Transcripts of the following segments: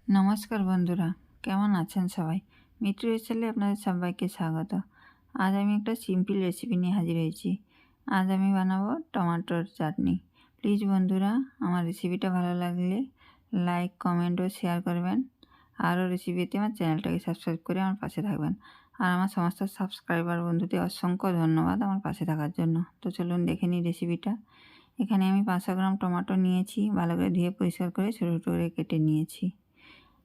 নমস্কার বন্ধুরা, কেমন আছেন সবাই? মিঠু রেসিপিতে আপনাদের সবাইকে স্বাগত। আজ আমি একটা সিম্পল রেসিপি নিয়ে হাজির হয়েছি। আজ আমি বানাবো টমেটোর চাটনি। প্লিজ বন্ধুরা, আমার রেসিপিটা ভালো লাগলে লাইক, কমেন্ট ও শেয়ার করবেন। আরও রেসিপিতে আমার চ্যানেলটাকে সাবস্ক্রাইব করে আমার পাশে থাকবেন। আর আমার সমস্ত সাবস্ক্রাইবার বন্ধুদের অসংখ্য ধন্যবাদ আমার পাশে থাকার জন্য। তো চলুন দেখে নিই রেসিপিটা। এখানে আমি 500 গ্রাম টমেটো নিয়েছি, ভালো করে ধুয়ে পরিষ্কার করে ছোটো ছোটো করে কেটে নিয়েছি।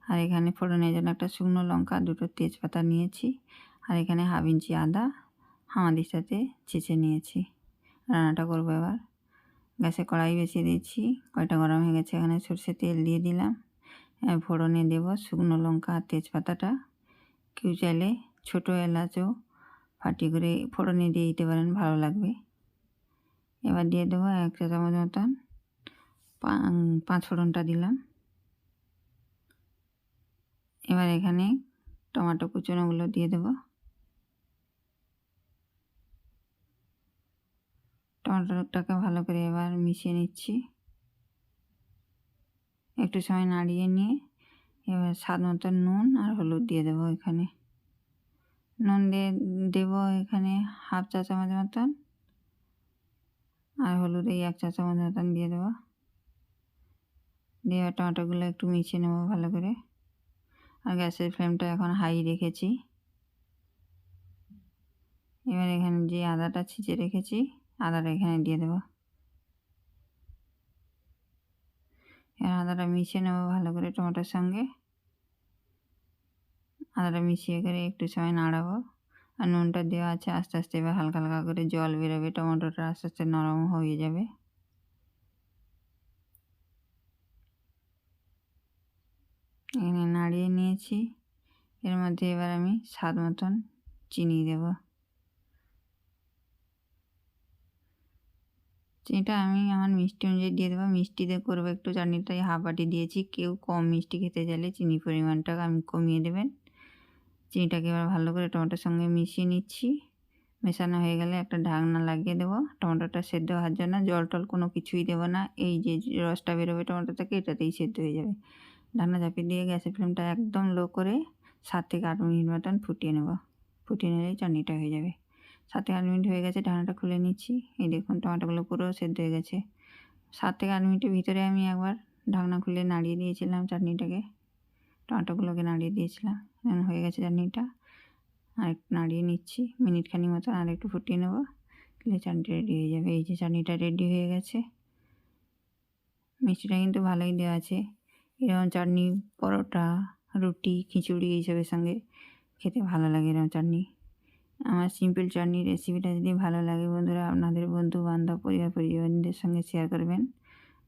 আর এখানে ফোড়নের জন্য একটা শুকনো লঙ্কা, দুটো তেজপাতা নিয়েছি। আর এখানে হাফ ইঞ্চি আদা হামাদির সাথে ছেঁচে নিয়েছি। রান্নাটা করবো এবার। গ্যাসে কড়াই বসিয়ে দিয়েছি, কড়াইটা গরম হয়ে গেছে। এখানে সরষের তেল দিয়ে দিলাম। ফোড়নে দেব শুকনো লঙ্কা আর তেজপাতাটা। কেউ চাইলে ছোটো এলাচও ফাটিয়ে করে ফোড়নে দিয়ে দিতে পারেন, ভালো লাগবে। এবার দিয়ে দেবো 1 চা চামচ মতন পাঁচ ফোড়নটা দিলাম। এবার এখানে টমেটো কুচনোগুলো দিয়ে দেবো। টমেটোটাকে ভালো করে এবার মিশিয়ে নিচ্ছি। একটু সময় নাড়িয়ে নিয়ে এবার স্বাদ মতন নুন আর হলুদ দিয়ে দেবো। এখানে নুন দিয়ে দেবো এখানে হাফ চা চামচ মতন, আর হলুদ এই 1 চা চামচ মতন দিয়ে দেবো। দিয়ে টমেটোগুলো একটু মিশিয়ে নেবো ভালো করে। আর গ্যাসের ফ্লেমটা এখন হাই রেখেছি। এবার এখানে যে আদাটা ছিঁচে রেখেছি, আদাটা এখানে দিয়ে দেবো। এবার আদাটা মিশিয়ে নেবো ভালো করে টমেটোর সঙ্গে। আদাটা মিশিয়ে করে একটু সময় নাড়াবো। আর নুনটা দেওয়া আছে, আস্তে আস্তে এবার হালকা হালকা করে জল বেরোবে, টমেটোটা আস্তে আস্তে নরম হয়ে যাবে। এখানে নাড়িয়ে নিয়েছি। এর মধ্যে এবার আমি স্বাদ মতন চিনি দেব। চিনিটা আমি আমার মিষ্টি অনুযায়ী দিয়ে দেবো। মিষ্টি দিয়ে করবো একটু চাটনিটাই, হাফ বাটি দিয়েছি। কেউ কম মিষ্টি খেতে চাইলে চিনি পরিমাণটা আমি কমিয়ে দেবেন। চিনিটাকে এবার ভালো করে টমেটোর সঙ্গে মিশিয়ে নিচ্ছি। মেশানো হয়ে গেলে একটা ঢাকনা লাগিয়ে দেবো টমেটোটা সেদ্ধ হওয়ার জন্য। জল টল কোনো কিছুই দেবো না, এই যে রসটা বেরোবে টমেটো থেকে এটাতেই সেদ্ধ হয়ে যাবে। ঢাকনা চাপিয়ে দিয়ে গ্যাসের ফ্লেমটা একদম লো করে 7 থেকে 8 মিনিট মতন ফুটিয়ে নেব। ফুটিয়ে নিলেই চাটনিটা হয়ে যাবে। 7 থেকে 8 মিনিট হয়ে গেছে, ঢাকনাটা খুলে নিচ্ছি। এই দেখুন টমেটোগুলো পুরো সেদ্ধ হয়ে গেছে। 7 থেকে 8 মিনিটের ভিতরে আমি একবার ঢাকনা খুলে নাড়িয়ে দিয়েছিলাম চাটনিটাকে, টমেটোগুলোকে নাড়িয়ে দিয়েছিলাম। হয়ে গেছে চাটনিটা। আর একটু নাড়িয়ে নিচ্ছি মিনিটখানি মতন, আর একটু ফুটিয়ে নেব, তাহলে চাটনিটা রেডি হয়ে যাবে। এই যে চাটনিটা রেডি হয়ে গেছে। মিষ্টিটা কিন্তু ভালোই দেওয়া আছে। এরকম চাটনি পরোটা, রুটি, খিচুড়ি এইসবের সঙ্গে খেতে ভালো লাগে এরকম চাটনি। আমার সিম্পল চাটনির রেসিপিটা যদি ভালো লাগে বন্ধুরা, আপনাদের বন্ধু বান্ধব পরিবারদের সঙ্গে শেয়ার করবেন।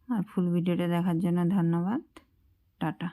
আর ফুল ভিডিওটা দেখার জন্য ধন্যবাদ। টাটা।